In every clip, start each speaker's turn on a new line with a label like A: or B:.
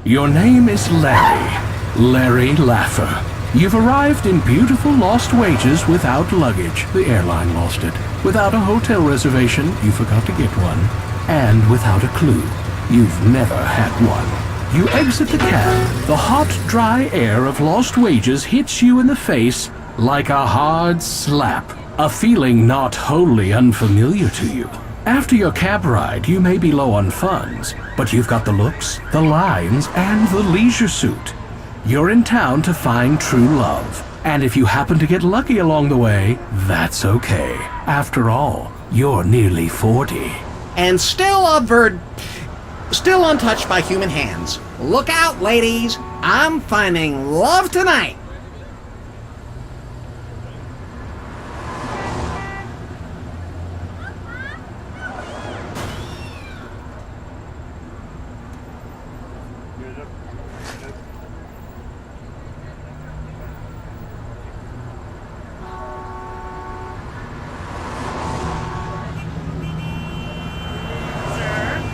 A: Your name is Larry Laffer. You've arrived in beautiful Lost Wages without luggage. The airline lost it. Without a hotel reservation, you forgot to get one. And without a clue. You've never had one. You exit the cab. The hot, dry air of Lost Wages hits you in the face like a hard slap. A feeling not wholly unfamiliar to you. After your cab ride, you may be low on funds, but you've got the looks, the lines, and the leisure suit. You're in town to find true love, and if you happen to get lucky along the way, that's okay. After all, you're nearly 40.
B: And still untouched by human hands. Look out, ladies! I'm finding love tonight!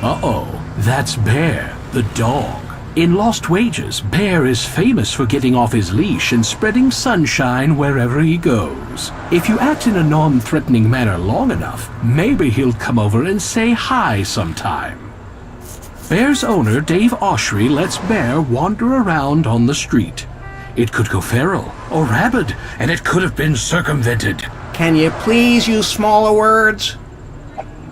A: Uh-oh, that's Bear, the dog. In Lost Wages, Bear is famous for getting off his leash and spreading sunshine wherever he goes. If you act in a non-threatening manner long enough, maybe he'll come over and say hi sometime. Bear's owner, Dave Oshry, lets Bear wander around on the street. It could go feral or rabid, and it could have been circumvented.
B: Can you please use smaller words?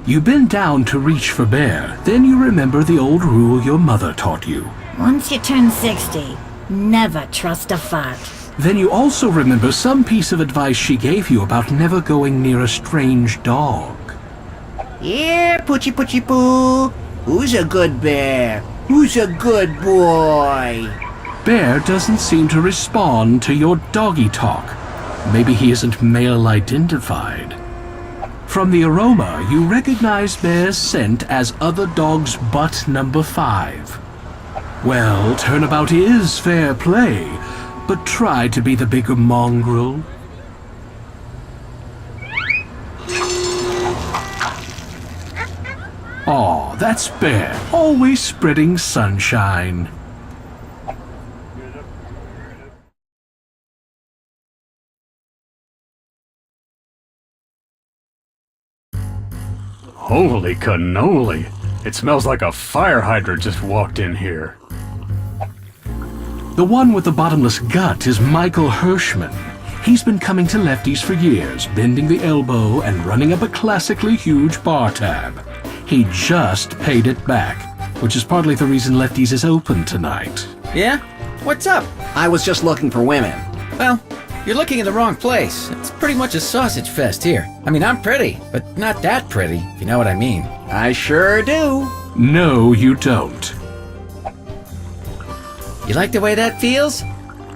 A: You bend down to reach for Bear, then you remember the old rule your mother taught you.
C: Once you turn 60, never trust a fart.
A: Then you also remember some piece of advice she gave you about never going near a strange dog.
B: Yeah, Poochie Poochie Poo. Who's a good bear? Who's a good boy?
A: Bear doesn't seem to respond to your doggy talk. Maybe he isn't male-identified. From the aroma, you recognize Bear's scent as other dog's butt number 5. Well, turnabout is fair play, but try to be the bigger mongrel. Aw, that's Bear, always spreading sunshine.
D: Holy cannoli! It smells like a fire hydrant just walked in here.
A: The one with the bottomless gut is Michael Hirschman. He's been coming to Lefty's for years, bending the elbow and running up a classically huge bar tab. He just paid it back, which is partly the reason Lefty's is open tonight.
E: Yeah? What's up?
B: I was just looking for women.
E: Well, you're looking in the wrong place. It's pretty much a sausage fest here. I mean, I'm pretty, but not that pretty, if you know what I mean.
B: I sure do.
A: No, you don't.
E: You like the way that feels?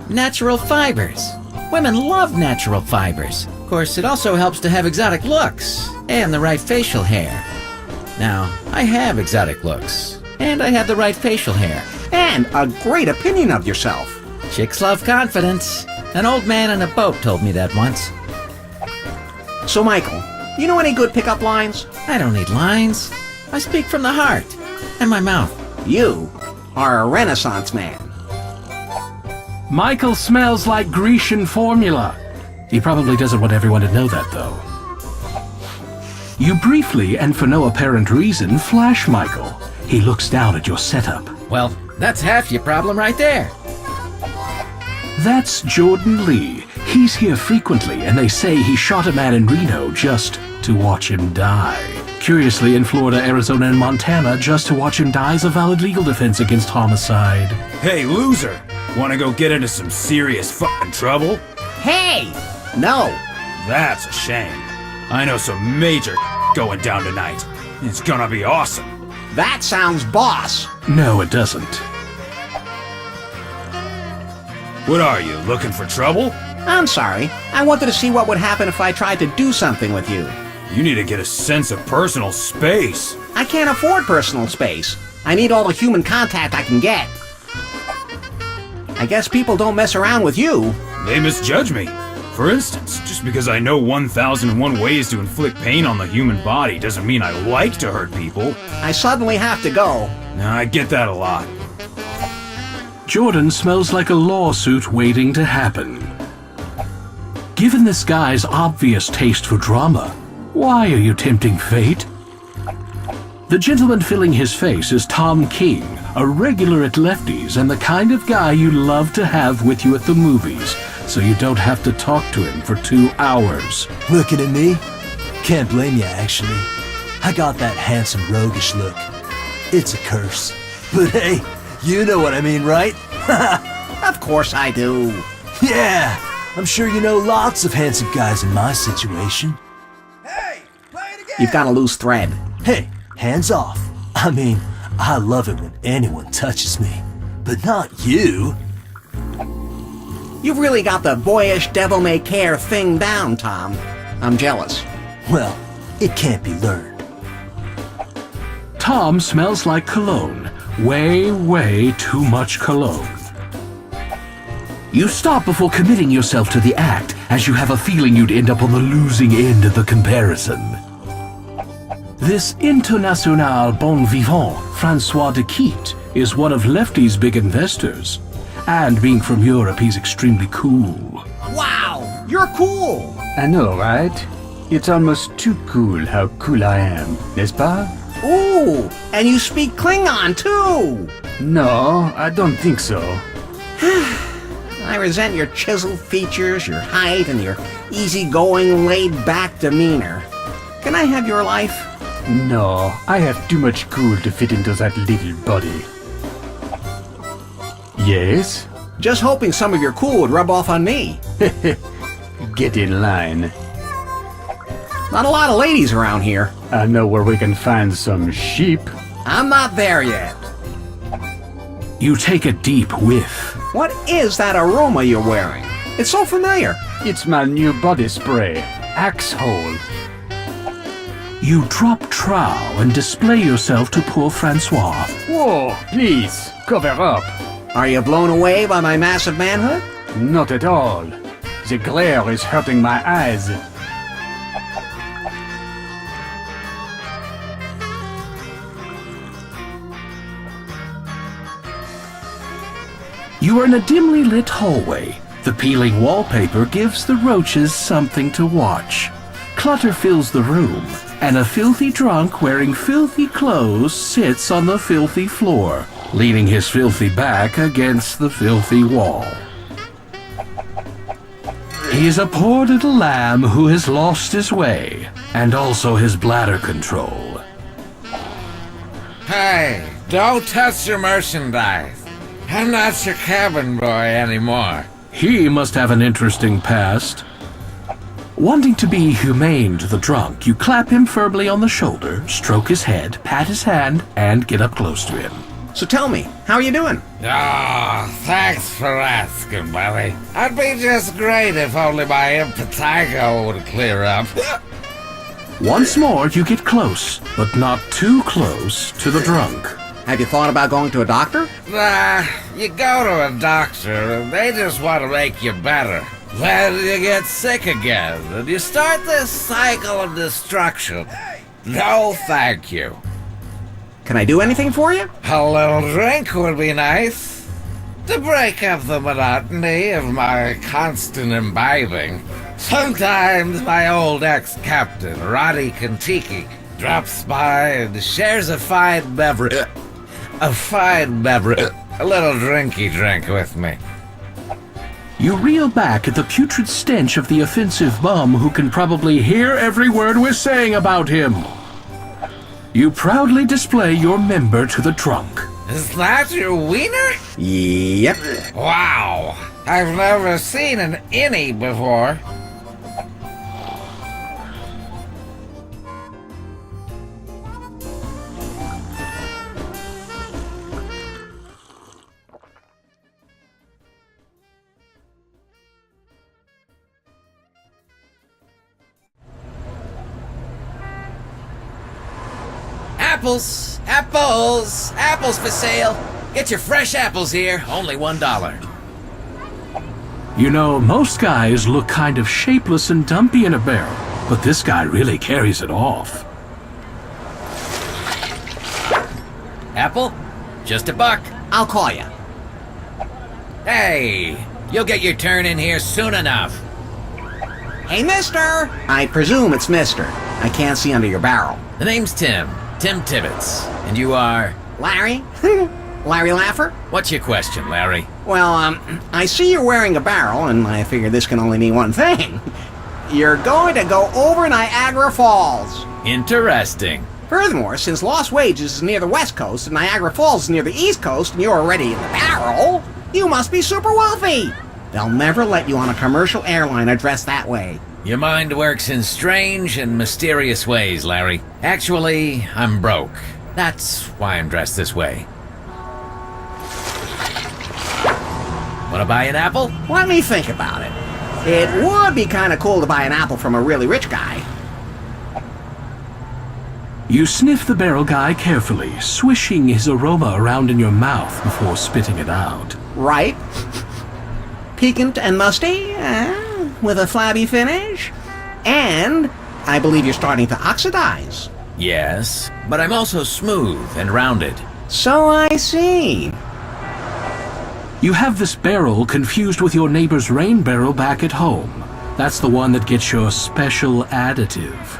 E: Natural fibers. Women love natural fibers. Of course, it also helps to have exotic looks and the right facial hair. Now, I have exotic looks, and I have the right facial hair.
B: And a great opinion of yourself.
E: Chicks love confidence. An old man on a boat told me that once.
B: So, Michael, you know any good pickup lines?
E: I don't need lines. I speak from the heart and my mouth.
B: You are a Renaissance man.
A: Michael smells like Grecian formula. He probably doesn't want everyone to know that, though. You briefly, and for no apparent reason, flash Michael. He looks down at your setup.
E: Well, that's half your problem right there.
A: That's Jordan Lee. He's here frequently, and they say he shot a man in Reno just to watch him die. Curiously, in Florida, Arizona, and Montana, just to watch him die is a valid legal defense against homicide.
F: Hey, loser! Wanna go get into some serious fucking trouble?
B: Hey! No!
F: That's a shame. I know some major going down tonight. It's gonna be awesome.
B: That sounds boss.
A: No, it doesn't.
F: What are you, looking for trouble?
B: I'm sorry. I wanted to see what would happen if I tried to do something with you.
F: You need to get a sense of personal space.
B: I can't afford personal space. I need all the human contact I can get. I guess people don't mess around with you.
F: They misjudge me. For instance, just because I know 1001 ways to inflict pain on the human body doesn't mean I like to hurt people.
B: I suddenly have to go.
F: Now, I get that a lot.
A: Jordan smells like a lawsuit waiting to happen. Given this guy's obvious taste for drama, why are you tempting fate? The gentleman filling his face is Tom King, a regular at Lefty's and the kind of guy you love to have with you at the movies, so you don't have to talk to him for 2 hours.
G: Looking at me? Can't blame you, actually. I got that handsome roguish look. It's a curse. But hey, you know what I mean, right?
B: Of course I do.
G: Yeah, I'm sure you know lots of handsome guys in my situation.
B: You've got a loose thread.
G: Hey, hands off. I mean, I love it when anyone touches me. But not you.
B: You've really got the boyish devil-may-care thing down, Tom. I'm jealous.
G: Well, it can't be learned.
A: Tom smells like cologne. Way too much cologne. You stop before committing yourself to the act, as you have a feeling you'd end up on the losing end of the comparison. This international bon vivant, Francois de Quitte, is one of Lefty's big investors. And being from Europe, he's extremely cool.
B: Wow, you're cool.
D: I know, right? It's almost too cool how cool I am, n'est-ce pas?
B: Ooh, and you speak Klingon, too.
D: No, I don't think so.
B: I resent your chiseled features, your height, and your easygoing, laid-back demeanor. Can I have your life?
D: No, I have too much cool to fit into that little body. Yes?
B: Just hoping some of your cool would rub off on me.
D: Get in line.
B: Not a lot of ladies around here.
D: I know where we can find some sheep.
B: I'm not there yet.
A: You take a deep whiff.
B: What is that aroma you're wearing? It's so familiar.
D: It's my new body spray, Axe Hole.
A: You drop Trowe and display yourself to poor Francois.
D: Whoa, please, cover up.
B: Are you blown away by my massive manhood?
D: Not at all. The glare is hurting my eyes.
A: You are in a dimly lit hallway. The peeling wallpaper gives the roaches something to watch. Clutter fills the room, and a filthy drunk wearing filthy clothes sits on the filthy floor, leaning his filthy back against the filthy wall. He is a poor little lamb who has lost his way, and also his bladder control.
H: Hey, don't touch your merchandise. I'm not your cabin boy anymore.
A: He must have an interesting past. Wanting to be humane to the drunk, you clap him firmly on the shoulder, stroke his head, pat his hand, and get up close to him.
B: So tell me, how are you doing?
H: Oh, thanks for asking, buddy. I'd be just great if only my impetigo would clear up.
A: Once more, you get close, but not too close, to the drunk.
B: Have you thought about going to a doctor?
H: Nah, you go to a doctor and they just want to make you better. Then you get sick again, and you start this cycle of destruction. No, thank you.
B: Can I do anything for you?
H: A little drink would be nice. To break up the monotony of my constant imbibing. Sometimes my old ex-captain, Roddy Kentucky, drops by and shares a fine beverage. A little drinky drink with me.
A: You reel back at the putrid stench of the offensive bum who can probably hear every word we're saying about him. You proudly display your member to the drunk.
H: Is that your wiener?
B: Yep.
H: Wow, I've never seen an innie before.
E: apples, apples, apples for sale. Get your fresh apples here, only $1.
A: You know, most guys look kind of shapeless and dumpy in a barrel, but this guy really carries it off.
E: Apple? Just $1.
B: I'll call you.
E: Hey, you'll get your turn in here soon enough.
B: Hey, mister! I presume it's mister. I can't see under your barrel.
E: The name's Tim Tibbetts, and you are...
B: Larry? Larry Laffer?
E: What's your question, Larry?
B: Well, I see you're wearing a barrel, and I figure this can only mean one thing. You're going to go over Niagara Falls.
E: Interesting.
B: Furthermore, since Lost Wages is near the west coast and Niagara Falls is near the east coast and you're already in the barrel, you must be super wealthy. They'll never let you on a commercial airliner dressed that way.
E: Your mind works in strange and mysterious ways, Larry. Actually, I'm broke. That's why I'm dressed this way. Wanna buy an apple?
B: Let me think about it. It would be kind of cool to buy an apple from a really rich guy.
A: You sniff the barrel guy carefully, swishing his aroma around in your mouth before spitting it out.
B: Right? Piquant and musty, with a flabby finish. And I believe you're starting to oxidize.
E: Yes, but I'm also smooth and rounded.
B: So I see.
A: You have this barrel confused with your neighbor's rain barrel back at home. That's the one that gets your special additive.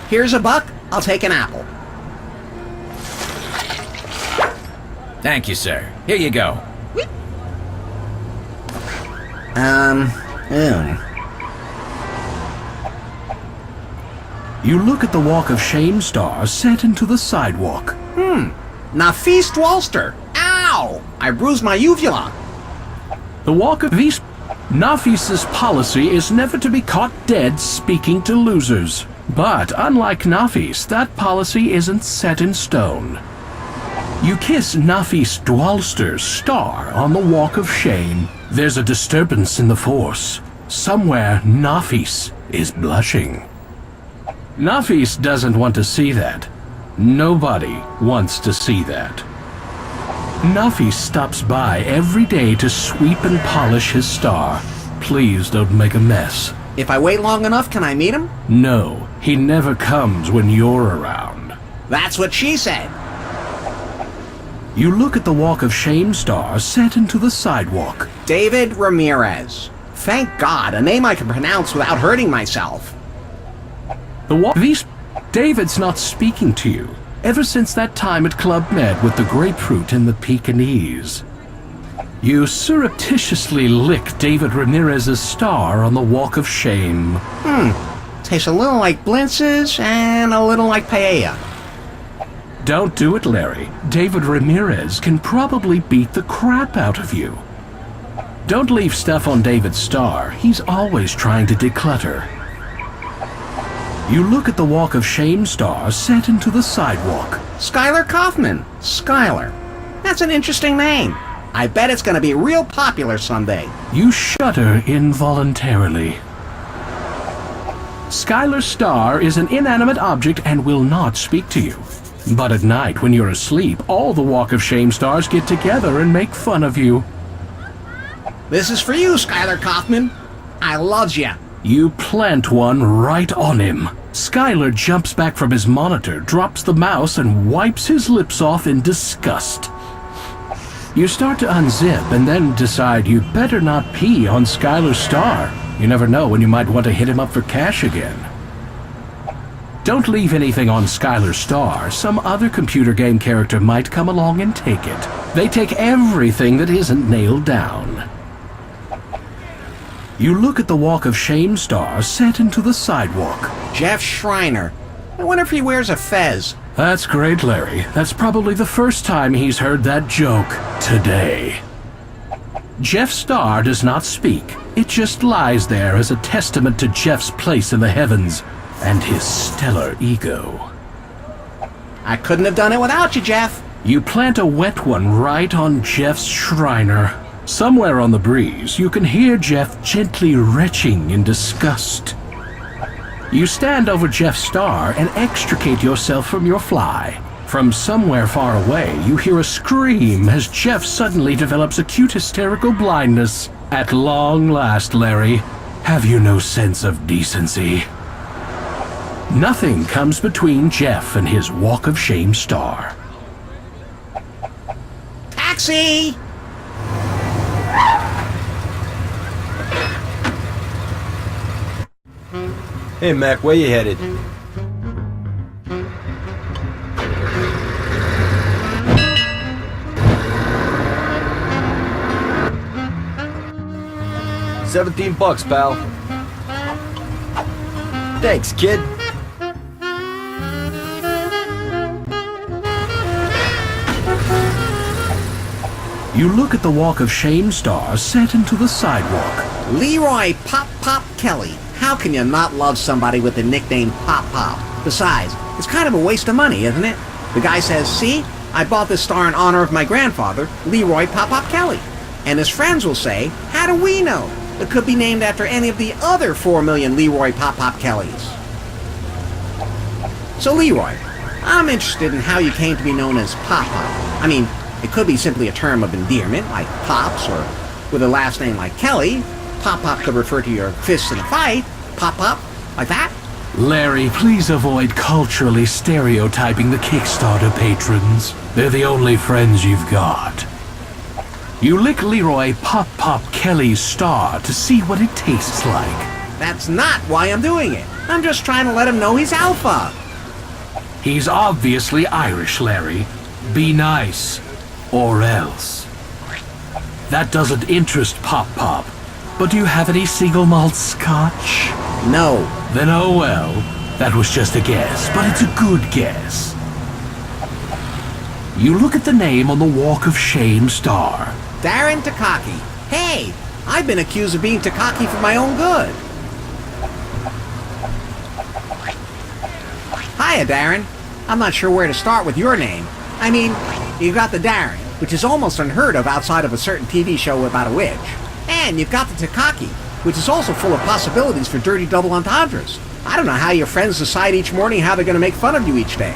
B: Here's $1. I'll take an apple.
E: Thank you, sir. Here you go.
A: You look at the Walk of Shame star set into the sidewalk.
B: Nafis Dwalster. Ow! I bruised my uvula.
A: The Walk of Beast. Nafis's policy is never to be caught dead speaking to losers. But unlike Nafis, that policy isn't set in stone. You kiss Nafis Dwalster's star on the Walk of Shame. There's a disturbance in the Force. Somewhere Nafis is blushing. Nafis doesn't want to see that. Nobody wants to see that. Nafis stops by every day to sweep and polish his star. Please don't make a mess.
B: If I wait long enough, can I meet him?
A: No, he never comes when you're around.
B: That's what she said.
A: You look at the Walk of Shame star set into the sidewalk.
B: David Ramirez. Thank God, a name I can pronounce without hurting myself.
A: The Walk... David's not speaking to you. Ever since that time at Club Med with the grapefruit and the Pekingese. You surreptitiously lick David Ramirez's star on the Walk of Shame.
B: Tastes a little like Blintz's and a little like paella.
A: Don't do it, Larry. David Ramirez can probably beat the crap out of you. Don't leave stuff on David's star. He's always trying to declutter. You look at the Walk of Shame star set into the sidewalk.
B: Skylar Kaufman. Skylar. That's an interesting name. I bet it's gonna be real popular someday.
A: You shudder involuntarily. Skylar's star is an inanimate object and will not speak to you. But at night, when you're asleep, all the Walk of Shame stars get together and make fun of you.
B: This is for you, Skylar Kaufman. I loves ya.
A: You plant one right on him. Skylar jumps back from his monitor, drops the mouse, and wipes his lips off in disgust. You start to unzip and then decide you better not pee on Skylar's star. You never know when you might want to hit him up for cash again. Don't leave anything on Skylar's star. Some other computer game character might come along and take it. They take everything that isn't nailed down. You look at the Walk of Shame star set into the sidewalk.
B: Jeff Schreiner. I wonder if he wears a fez.
A: That's great, Larry. That's probably the first time he's heard that joke today. Jeff's star does not speak. It just lies there as a testament to Jeff's place in the heavens and his stellar ego.
B: I couldn't have done it without you, Jeff.
A: You plant a wet one right on Jeff's Schreiner. Somewhere on the breeze, you can hear Jeff gently retching in disgust. You stand over Jeff's star and extricate yourself from your fly. From somewhere far away, you hear a scream as Jeff suddenly develops acute hysterical blindness. At long last, Larry, have you no sense of decency? Nothing comes between Jeff and his walk of shame star.
B: Taxi!
G: Hey, Mac, where you headed? $17, pal. Thanks, kid.
A: You look at the walk of shame star set into the sidewalk.
B: Leroy Pop Pop Kelly. How can you not love somebody with the nickname Pop Pop? Besides, it's kind of a waste of money, isn't it? The guy says, see, I bought this star in honor of my grandfather, Leroy Pop Pop Kelly. And his friends will say, how do we know? It could be named after any of the other 4 million Leroy Pop Pop Kellys. So Leroy, I'm interested in how you came to be known as Pop Pop. I mean, it could be simply a term of endearment, like Pops, or with a last name like Kelly. Pop Pop could refer to your fists in a fight. Pop Pop, like that.
A: Larry, please avoid culturally stereotyping the Kickstarter patrons. They're the only friends you've got. You lick Leroy Pop Pop Kelly's star to see what it tastes like.
B: That's not why I'm doing it. I'm just trying to let him know he's alpha.
A: He's obviously Irish, Larry. Be nice, or else. That doesn't interest Pop Pop. But do you have any single malt scotch?
B: No.
A: Then oh well. That was just a guess, but it's a good guess. You look at the name on the walk of shame star.
B: Darren Takaki. Hey, I've been accused of being Takaki for my own good. Hiya, Darren. I'm not sure where to start with your name. I mean, you've got the Darren, which is almost unheard of outside of a certain TV show about a witch. And you've got the Takaki, which is also full of possibilities for dirty double entendres. I don't know how your friends decide each morning how they're going to make fun of you each day.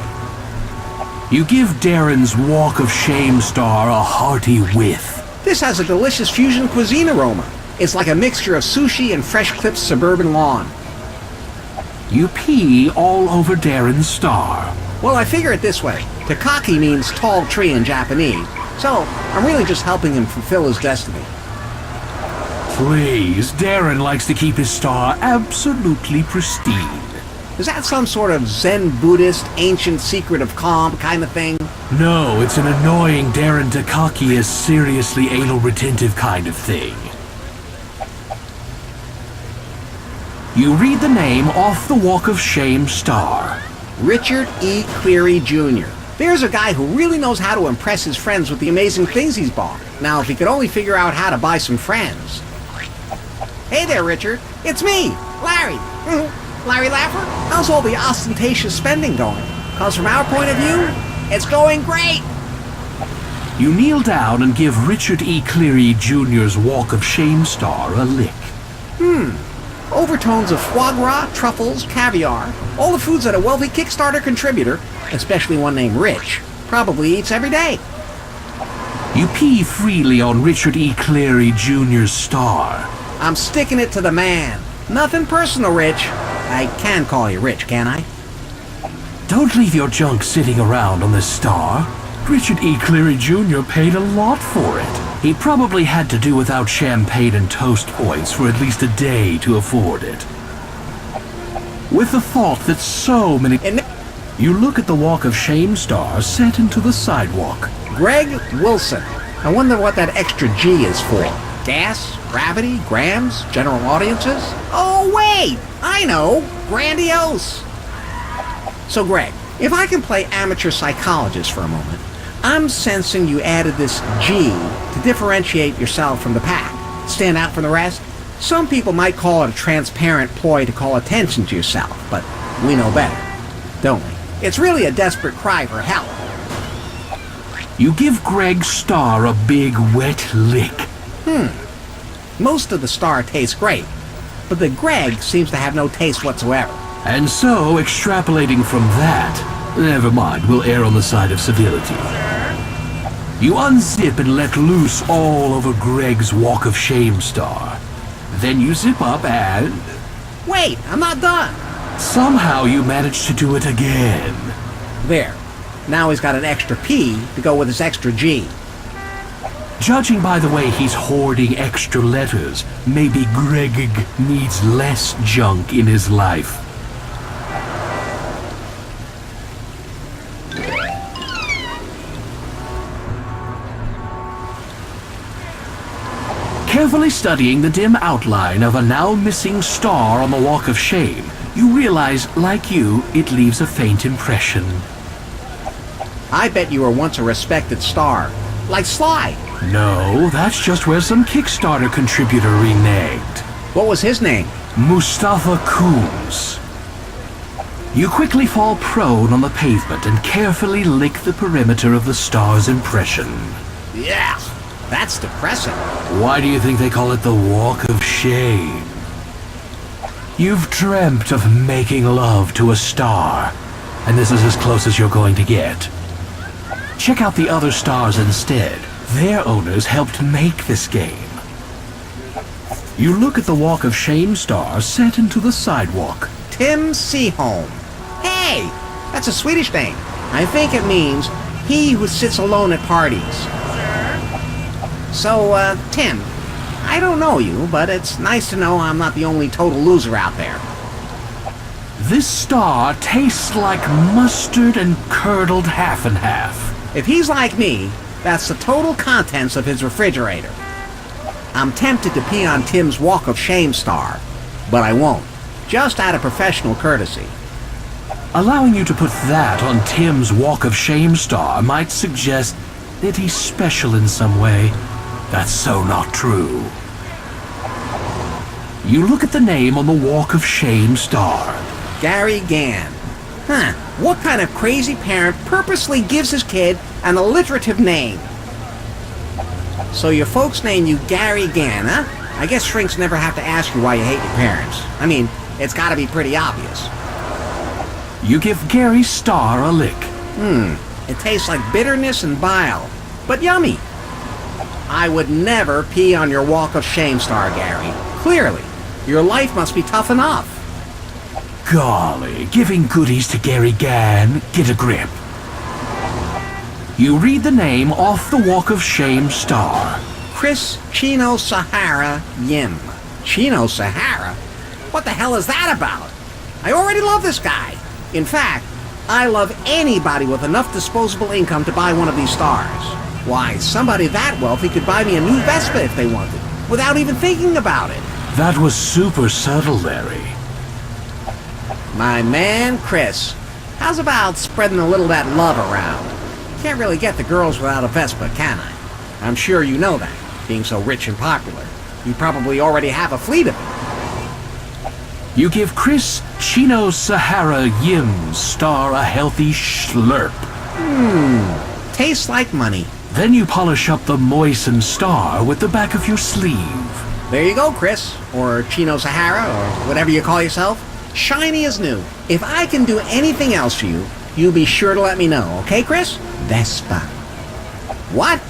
A: You give Darren's walk of shame star a hearty whiff.
B: This has a delicious fusion cuisine aroma. It's like a mixture of sushi and fresh-clipped suburban lawn.
A: You pee all over Darren's star.
B: Well, I figure it this way. Takaki means tall tree in Japanese, so I'm really just helping him fulfill his destiny.
A: Please, Darren likes to keep his star absolutely pristine.
B: Is that some sort of Zen Buddhist ancient secret of calm kind of thing?
A: No, it's an annoying Darren Takaki is seriously anal retentive kind of thing. You read the name off the walk of shame star.
B: Richard E. Cleary Jr. There's a guy who really knows how to impress his friends with the amazing things he's bought. Now, if he could only figure out how to buy some friends. Hey there, Richard. It's me, Larry. Larry Laffer? How's all the ostentatious spending going? Because from our point of view, it's going great.
A: You kneel down and give Richard E. Cleary Jr.'s walk of shame star a lick.
B: Overtones of foie gras, truffles, caviar, all the foods that a wealthy Kickstarter contributor, especially one named Rich, probably eats every day.
A: You pee freely on Richard E. Cleary Jr.'s star.
B: I'm sticking it to the man. Nothing personal, Rich. I can call you Rich, can I?
A: Don't leave your junk sitting around on this star. Richard E. Cleary Jr. paid a lot for it. He probably had to do without champagne and toast points for at least a day to afford it. With the thought that so many... You look at the walk of shame star set into the sidewalk.
B: Greg Wilson. I wonder what that extra G is for. Gas? Gravity? Grams? General audiences? Oh, wait! I know! Grandiose! So, Greg, if I can play amateur psychologist for a moment, I'm sensing you added this G to differentiate yourself from the pack, stand out from the rest. Some people might call it a transparent ploy to call attention to yourself, but we know better, don't we? It's really a desperate cry for help.
A: You give Greg's star a big wet lick.
B: Most of the star tastes great, but the Greg seems to have no taste whatsoever.
A: And so, extrapolating from that, never mind, we'll err on the side of civility. You unzip and let loose all over Greg's Walk of Shame star. Then you zip up and...
B: Wait, I'm not done.
A: somehow you manage to do it again.
B: There. Now he's got an extra P to go with his extra G.
A: Judging by the way he's hoarding extra letters, maybe Greg needs less junk in his life. Carefully studying the dim outline of a now missing star on the Walk of Shame, you realize, like you, it leaves a faint impression.
B: I bet you were once a respected star. Like Sly.
A: No, that's just where some Kickstarter contributor reneged.
B: What was his name?
A: Mustafa Coombs. You quickly fall prone on the pavement and carefully lick the perimeter of the star's impression.
B: Yeah, that's depressing.
A: Why do you think they call it the Walk of Shame? You've dreamt of making love to a star, and this is as close as you're going to get. Check out the other stars instead. Their owners helped make this game. You look at the Walk of Shame star set into the sidewalk.
B: Tim Seaholm. Hey, that's a Swedish name. I think it means he who sits alone at parties. So, Tim, I don't know you, but it's nice to know I'm not the only total loser out there.
A: This star tastes like mustard and curdled half and half.
B: If he's like me, that's the total contents of his refrigerator. I'm tempted to pee on Tim's Walk of Shame star, but I won't, just out of professional courtesy.
A: Allowing you to put that on Tim's Walk of Shame star might suggest that he's special in some way. That's so not true. You look at the name on the Walk of Shame star.
B: Gary Gann. Huh, what kind of crazy parent purposely gives his kid an alliterative name? So your folks name you Gary Gann, huh? I guess shrinks never have to ask you why you hate your parents. I mean, it's gotta be pretty obvious.
A: You give Gary's star a lick.
B: It tastes like bitterness and bile, but yummy. I would never pee on your Walk of Shame star, Gary. Clearly, your life must be tough enough.
A: Golly, giving goodies to Gary Gann, get a grip. You read the name off the Walk of Shame star.
B: Chris Chino Sahara Yim. Chino Sahara? What the hell is that about? I already love this guy. In fact, I love anybody with enough disposable income to buy one of these stars. Why, somebody that wealthy could buy me a new Vespa if they wanted, without even thinking about it.
A: That was super subtle, Larry.
B: My man, Chris. How's about spreading a little of that love around? Can't really get the girls without a Vespa, can I? I'm sure you know that, being so rich and popular. You probably already have a fleet of them.
A: You give Chris Chino Sahara Yim's star a healthy slurp.
B: Tastes like money.
A: Then you polish up the moistened star with the back of your sleeve.
B: There you go, Chris. Or Chino Sahara, or whatever you call yourself. Shiny as new. If I can do anything else for you, you be sure to let me know, okay, Chris? Vespa. What?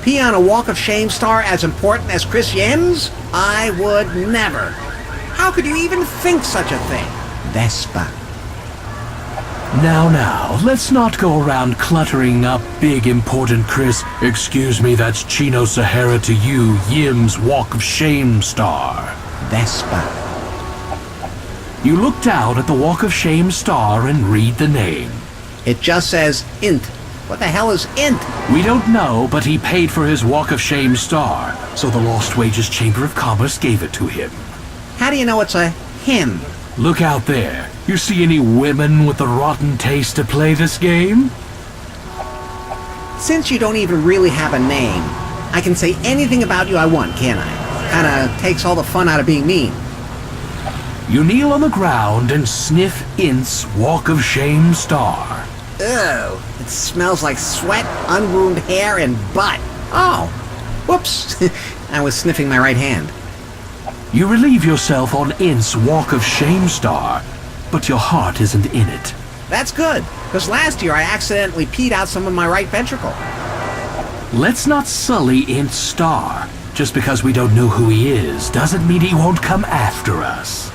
B: Pee on a Walk of Shame star as important as Chris Yim's? I would never. How could you even think such a thing? Vespa.
A: Now, let's not go around cluttering up big important Chris. Excuse me, that's Chino Sahara to you, Yim's Walk of Shame star.
B: Vespa.
A: You look down at the Walk of Shame star and read the name.
B: It just says Int. What the hell is Int?
A: We don't know, but he paid for his Walk of Shame star, so the Lost Wages Chamber of Commerce gave it to him.
B: How do you know it's a him?
A: Look out there. You see any women with the rotten taste to play this game?
B: Since you don't even really have a name, I can say anything about you I want, can't I? Kinda takes all the fun out of being mean.
A: You kneel on the ground and sniff Int's Walk of Shame star.
B: Ew, it smells like sweat, ungroomed hair, and butt. Oh, whoops. I was sniffing my right hand.
A: You relieve yourself on Int's Walk of Shame star, but your heart isn't in it.
B: That's good, because last year I accidentally peed out some of my right ventricle.
A: Let's not sully Int Star. Just because we don't know who he is doesn't mean he won't come after us.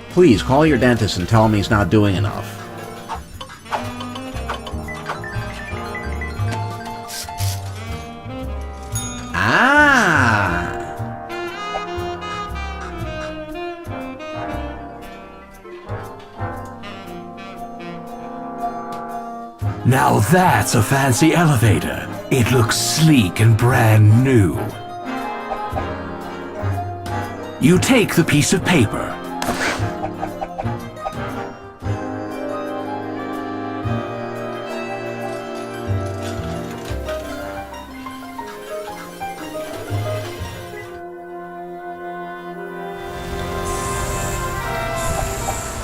B: Please call your dentist and tell him he's not doing enough. Ah!
A: Now that's a fancy elevator. It looks sleek and brand new. You take the piece of paper.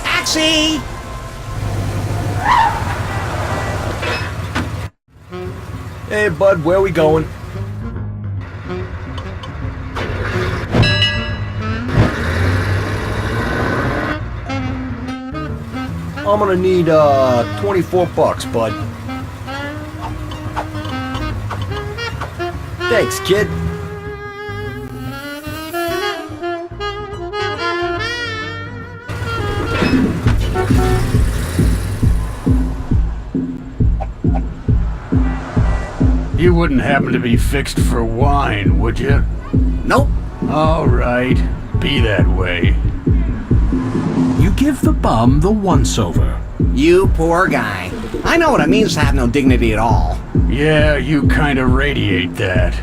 B: Taxi!
G: Hey, bud, where we going? I'm gonna need, 24 bucks, bud. Thanks, kid.
D: You wouldn't happen to be fixed for wine, would you?
B: Nope.
D: All right, be that way.
A: You give the bum the once-over.
B: You poor guy. I know what it means to have no dignity at all.
D: Yeah, you kinda radiate that.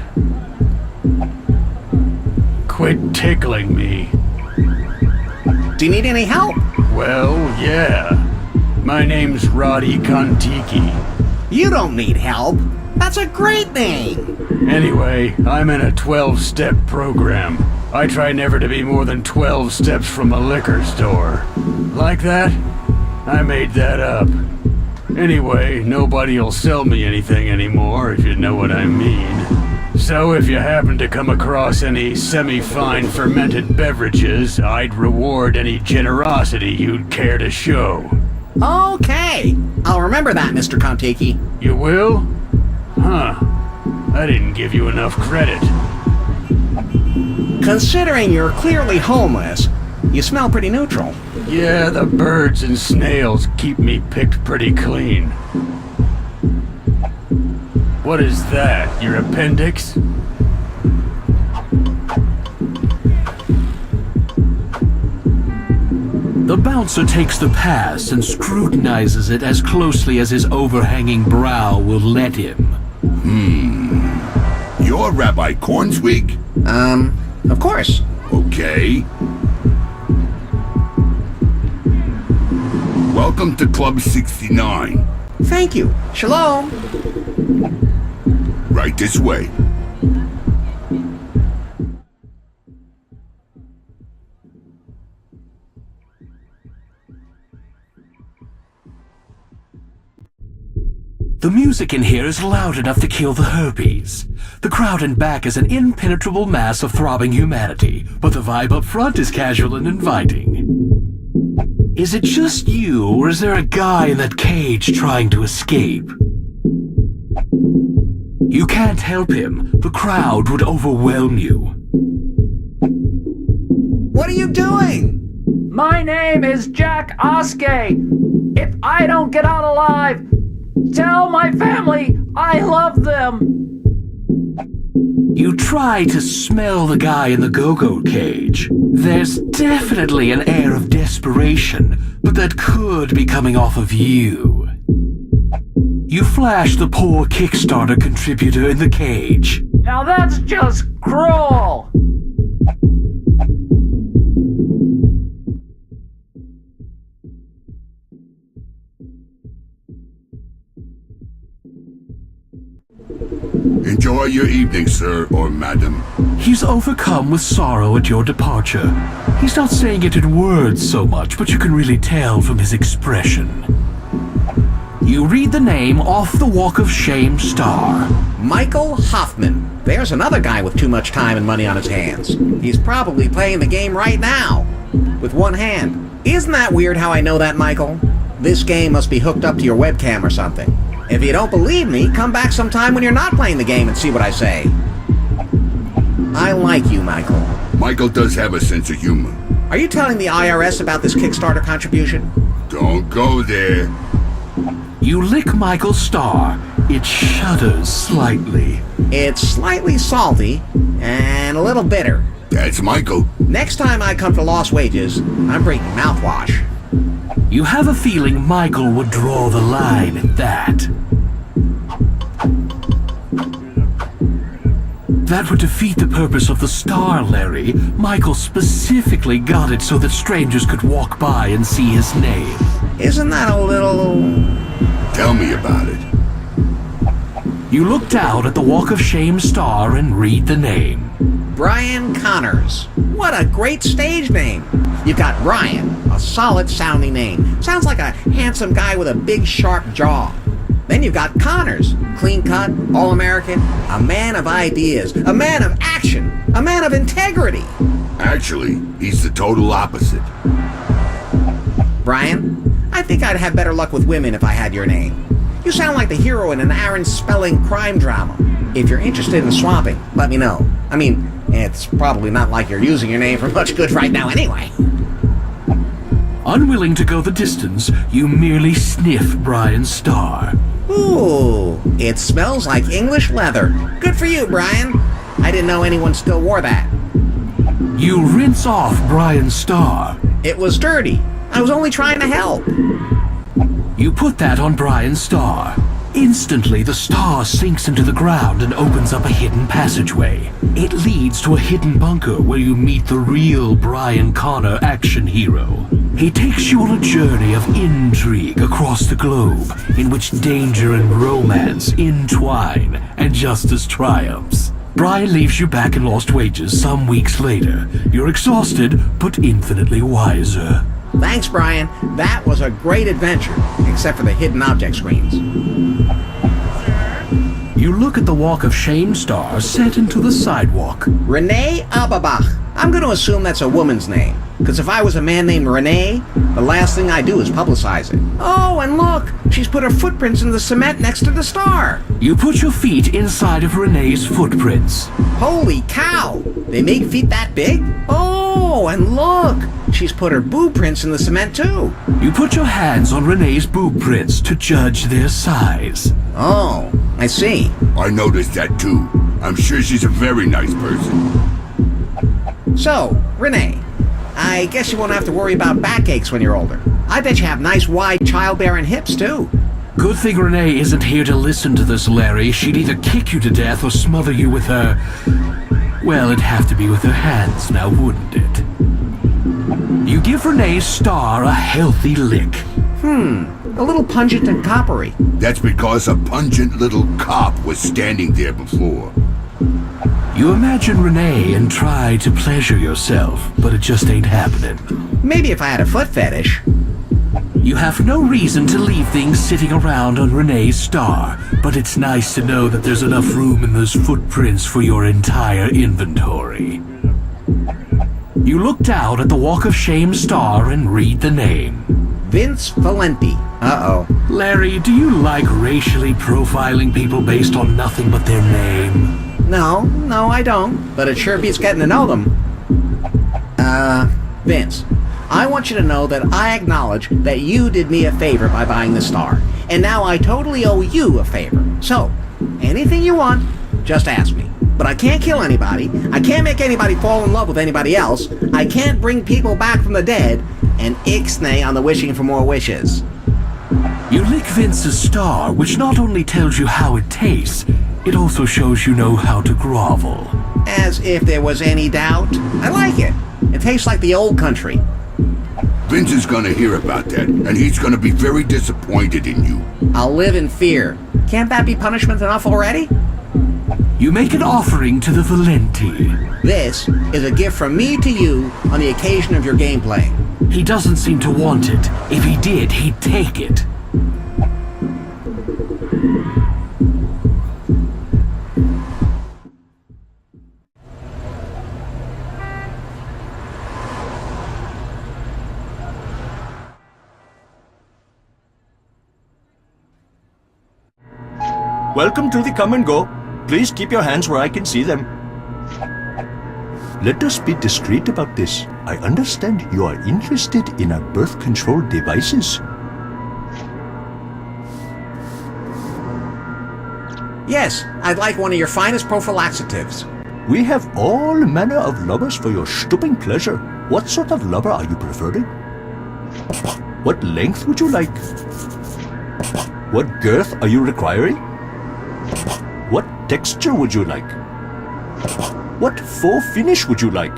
D: Quit tickling me.
B: Do you need any help?
D: Well, yeah. My name's Roddy Kontiki.
B: You don't need help. That's a great name.
D: Anyway, I'm in a 12-step program. I try never to be more than 12 steps from a liquor store. Like that? I made that up. Anyway, nobody'll sell me anything anymore, if you know what I mean. So if you happen to come across any semi-fine fermented beverages, I'd reward any generosity you'd care to show.
B: Okay. I'll remember that, Mr. Kontiki.
D: You will? Huh. I didn't give you enough credit.
B: Considering you're clearly homeless, you smell pretty neutral.
D: Yeah, the birds and snails keep me picked pretty clean. What is that? Your appendix?
A: The bouncer takes the pass and scrutinizes it as closely as his overhanging brow will let him.
I: You're Rabbi Cornsweek?
B: Of course.
I: Okay. Welcome to Club 69.
B: Thank you. Shalom.
I: Right this way.
A: The music in here is loud enough to kill the herpes. The crowd in back is an impenetrable mass of throbbing humanity, but the vibe up front is casual and inviting. Is it just you, or is there a guy in that cage trying to escape? You can't help him. The crowd would overwhelm you.
B: What are you doing?
J: My name is Jack Oskey. If I don't get out alive, tell my family I love them.
A: You try to smell the guy in the go-go cage. There's definitely an air of desperation, but that could be coming off of you. You flash the poor Kickstarter contributor in the cage.
J: Now that's just cruel.
I: Enjoy your evening, sir or madam.
A: He's overcome with sorrow at your departure. He's not saying it in words so much, but you can really tell from his expression. You read the name off the Walk of Shame star.
B: Michael Hoffman, There's another guy with too much time and money on his hands. He's probably playing the game right now, with one hand. Isn't that weird how I know that, Michael? This game must be hooked up to your webcam or something. If you don't believe me, come back sometime when you're not playing the game and see what I say. I like you, Michael.
I: Michael does have a sense of humor.
B: Are you telling the IRS about this Kickstarter contribution?
I: Don't go there.
A: You lick Michael's star. It shudders slightly.
B: It's slightly salty and a little bitter.
I: That's Michael.
B: Next time I come to Lost Wages, I'm bringing mouthwash.
A: You have a feeling Michael would draw the line at that. That would defeat the purpose of the star, Larry. Michael specifically got it so that strangers could walk by and see his name.
B: Isn't that a little...
I: Tell me about it.
A: You look down at the Walk of Shame star and read the name.
B: Brian Connors. What a great stage name. You've got Brian, a solid sounding name. Sounds like a handsome guy with a big sharp jaw. Then you've got Connors, clean cut, all-American, a man of ideas, a man of action, a man of integrity.
I: Actually, he's the total opposite.
B: Brian, I think I'd have better luck with women if I had your name. You sound like the hero in an Aaron Spelling crime drama. If you're interested in swapping, let me know. I mean, it's probably not like you're using your name for much good right now anyway.
A: Unwilling to go the distance, you merely sniff Brian's star.
B: Ooh, it smells like English leather. Good for you, Brian. I didn't know anyone still wore that.
A: You rinse off Brian's star.
B: It was dirty. I was only trying to help.
A: You put that on Brian's star. Instantly, the star sinks into the ground and opens up a hidden passageway. It leads to a hidden bunker where you meet the real Brian Connor action hero. He takes you on a journey of intrigue across the globe, in which danger and romance entwine and justice triumphs. Brian leaves you back in Lost Wages some weeks later. You're exhausted, but infinitely wiser.
B: Thanks, Brian. That was a great adventure, except for the hidden object screens.
A: You look at the Walk of Shame star set into the sidewalk.
B: Renee Ababach. I'm going to assume that's a woman's name, because if I was a man named Renee, the last thing I do is publicize it. Oh, and look! She's put her footprints in the cement next to the star.
A: You put your feet inside of Renee's footprints.
B: Holy cow! They make feet that big? Oh, and look! She's put her boob prints in the cement too.
A: You put your hands on Renee's boob prints to judge their size.
B: Oh, I see.
I: I noticed that too. I'm sure she's a very nice person.
B: So, Renee, I guess you won't have to worry about backaches when you're older. I bet you have nice wide childbearing hips too.
A: Good thing Renee isn't here to listen to this, Larry. She'd either kick you to death or smother you with her... Well, it'd have to be with her hands now, wouldn't it? You give Renee's star a healthy lick.
B: A little pungent and coppery.
I: That's because a pungent little cop was standing there before.
A: You imagine Renee and try to pleasure yourself, but it just ain't happening.
B: Maybe if I had a foot fetish.
A: You have no reason to leave things sitting around on Renee's star, but it's nice to know that there's enough room in those footprints for your entire inventory. You look down at the Walk of Shame star and read the name.
B: Vince Valenti. Uh-oh.
A: Larry, do you like racially profiling people based on nothing but their name?
B: No, I don't. But it sure beats getting to know them. Vince, I want you to know that I acknowledge that you did me a favor by buying the star. And now I totally owe you a favor. So, anything you want, just ask me. But I can't kill anybody. I can't make anybody fall in love with anybody else. I can't bring people back from the dead. And ixnay on the wishing for more wishes.
A: You lick Vince's star, which not only tells you how it tastes, it also shows you know how to grovel.
B: As if there was any doubt. I like it. It tastes like the old country.
I: Vince is gonna hear about that, and he's gonna be very disappointed in you.
B: I'll live in fear. Can't that be punishment enough already?
A: You make an offering to the Valenti.
B: This is a gift from me to you on the occasion of your gameplay.
A: He doesn't seem to want it. If he did, he'd take it.
G: Welcome to the come and go. Please keep your hands where I can see them. Let us be discreet about this. I understand you are interested in our birth control devices.
B: Yes, I'd like one of your finest prophylaxatives.
G: We have all manner of lovers for your stooping pleasure. What sort of lover are you preferring? What length would you like? What girth are you requiring? What texture would you like? What faux finish would you like?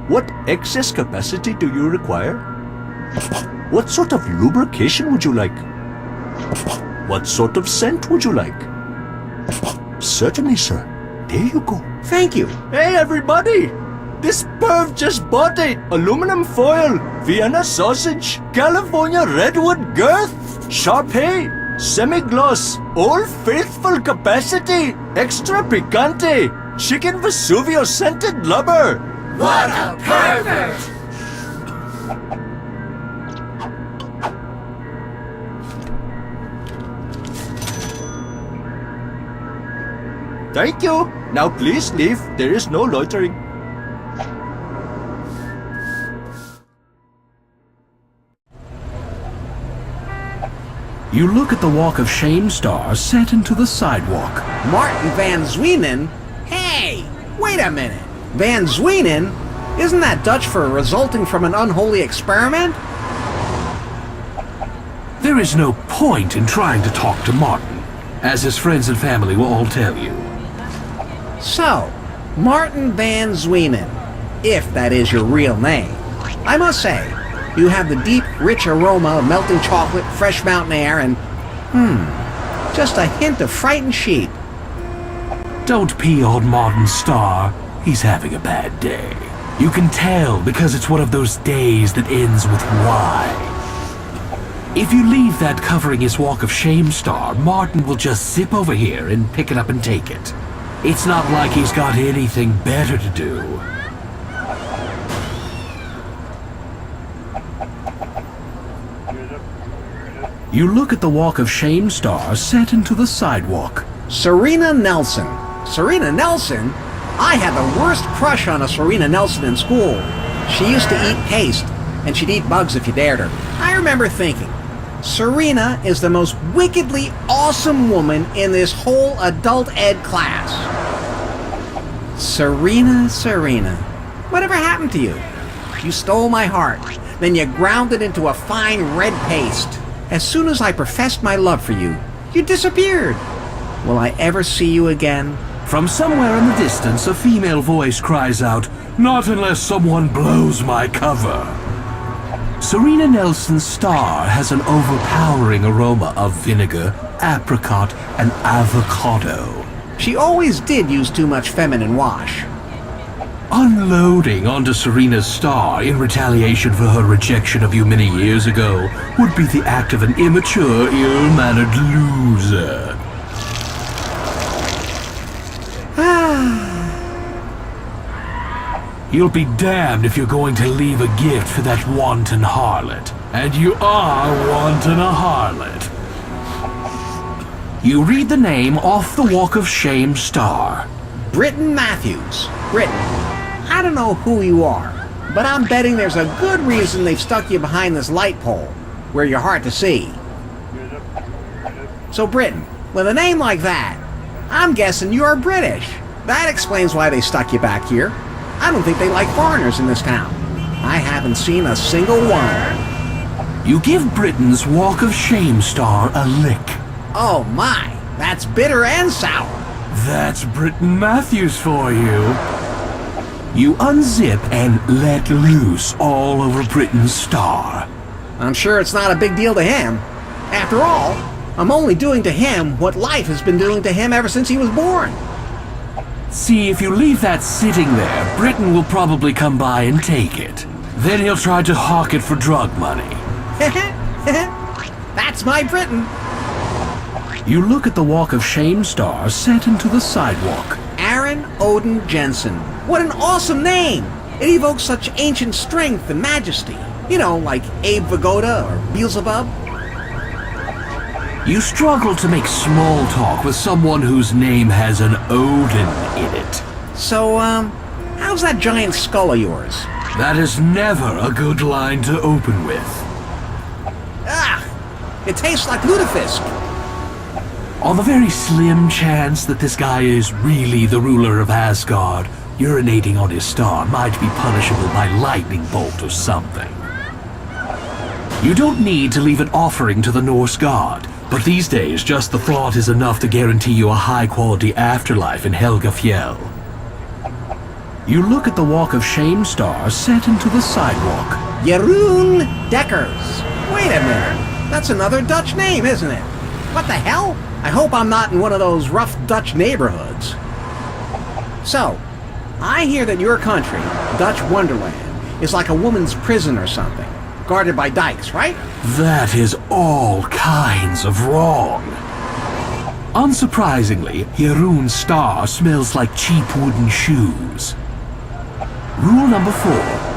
G: What excess capacity do you require? What sort of lubrication would you like? What sort of scent would you like? Certainly, sir. There you go.
B: Thank you.
G: Hey, everybody! This perv just bought it. Aluminum foil, Vienna sausage, California redwood girth, Sharpay, semi-gloss, Old Faithful capacity, extra picante, chicken Vesuvio scented lubber.
C: What a pervert!
G: Thank you. Now please leave. There is no loitering.
A: You look at the Walk of Shame star set into the sidewalk.
B: Martin Van Zwienen? Hey, wait a minute. Van Zwienen? Isn't that Dutch for resulting from an unholy experiment?
A: There is no point in trying to talk to Martin, as his friends and family will all tell you.
B: So, Martin Van Zwienen, if that is your real name. I must say, you have the deep, rich aroma of melting chocolate, fresh mountain air, and, just a hint of frightened sheep.
A: Don't pee on Martin's star. He's having a bad day. You can tell because it's one of those days that ends with Y. If you leave that covering his Walk of Shame star, Martin will just zip over here and pick it up and take it. It's not like he's got anything better to do. You look at the Walk of Shame star set into the sidewalk.
B: Serena Nelson. Serena Nelson? I had the worst crush on a Serena Nelson in school. She used to eat paste, and she'd eat bugs if you dared her. I remember thinking, Serena is the most wickedly awesome woman in this whole adult ed class. Serena, Serena, whatever happened to you? You stole my heart, then you ground it into a fine red paste. As soon as I professed my love for you, you disappeared. Will I ever see you again?
A: From somewhere in the distance, a female voice cries out, "Not unless someone blows my cover." Serena Nelson's star has an overpowering aroma of vinegar, apricot, and avocado.
B: She always did use too much feminine wash.
A: Unloading onto Serena's star in retaliation for her rejection of you many years ago would be the act of an immature, ill-mannered loser. You'll be damned if you're going to leave a gift for that wanton harlot. And you are wanton a harlot. You read the name off the Walk of Shame star.
B: Britton Matthews. Britton, I don't know who you are, but I'm betting there's a good reason they've stuck you behind this light pole, where you're hard to see. So Britton, with a name like that, I'm guessing you're British. That explains why they stuck you back here. I don't think they like foreigners in this town. I haven't seen a single one.
A: You give Britain's Walk of Shame star a lick.
B: Oh my, that's bitter and sour.
A: That's Britton Matthews for you. You unzip and let loose all over Britain's star.
B: I'm sure it's not a big deal to him. After all, I'm only doing to him what life has been doing to him ever since he was born.
A: See, if you leave that sitting there, Britain will probably come by and take it. Then he'll try to hawk it for drug money.
B: That's my Britain.
A: You look at the Walk of Shame star set into the sidewalk.
B: Aaron Odin Jensen. What an awesome name! It evokes such ancient strength and majesty. You know, like Abe Vigoda or Beelzebub.
A: You struggle to make small talk with someone whose name has an Odin in it.
B: So, how's that giant skull of yours?
A: That is never a good line to open with.
B: Ah! It tastes like lutefisk.
A: On the very slim chance that this guy is really the ruler of Asgard, urinating on his star might be punishable by lightning bolt or something. You don't need to leave an offering to the Norse god, but these days just the thought is enough to guarantee you a high-quality afterlife in Helgafjell. You look at the Walk of Shame star set into the sidewalk.
B: Jeroen Dekkers. Wait a minute. That's another Dutch name, isn't it? What the hell? I hope I'm not in one of those rough Dutch neighborhoods. So, I hear that your country, Dutch Wonderland, is like a woman's prison or something, guarded by dykes, right?
A: That is all kinds of wrong. Unsurprisingly, Jeroen's star smells like cheap wooden shoes. Rule number 4,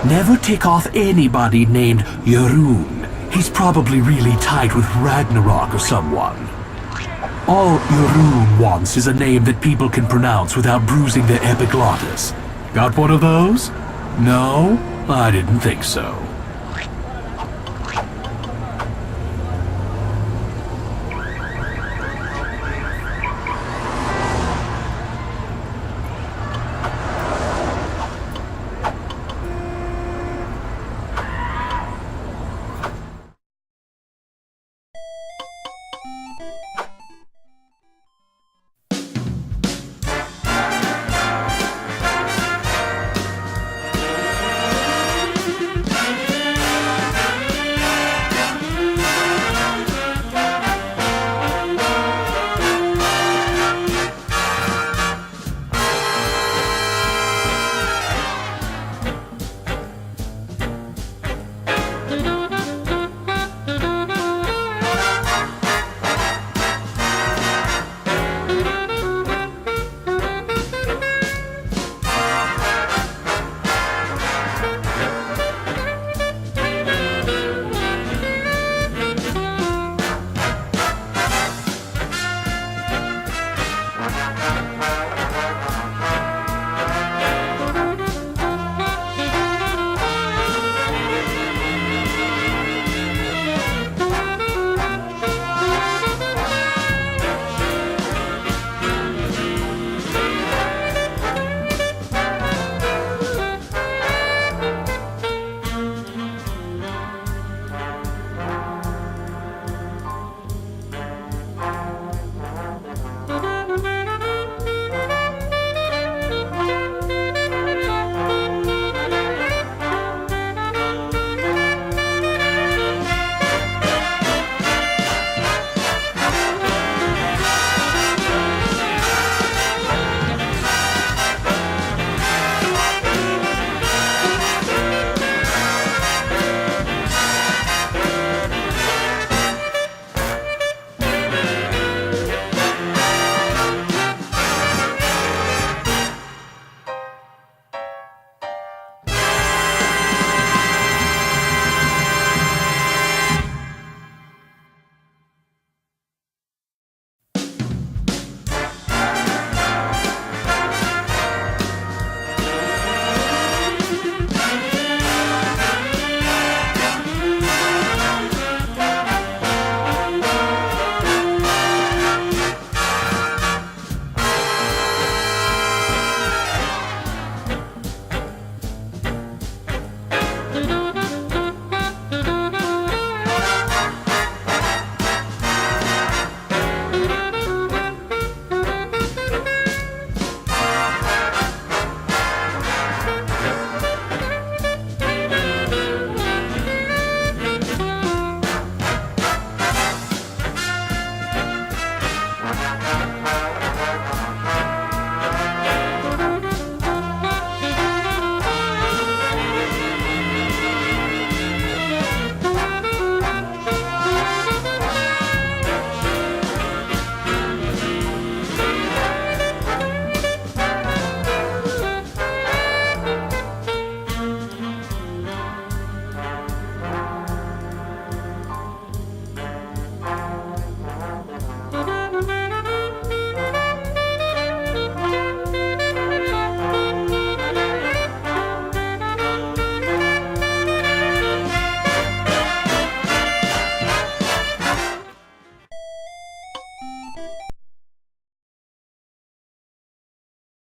A: never tick off anybody named Jeroen. He's probably really tight with Ragnarok or someone. All Jeroen wants is a name that people can pronounce without bruising their epiglottis. Got one of those? No? I didn't think so.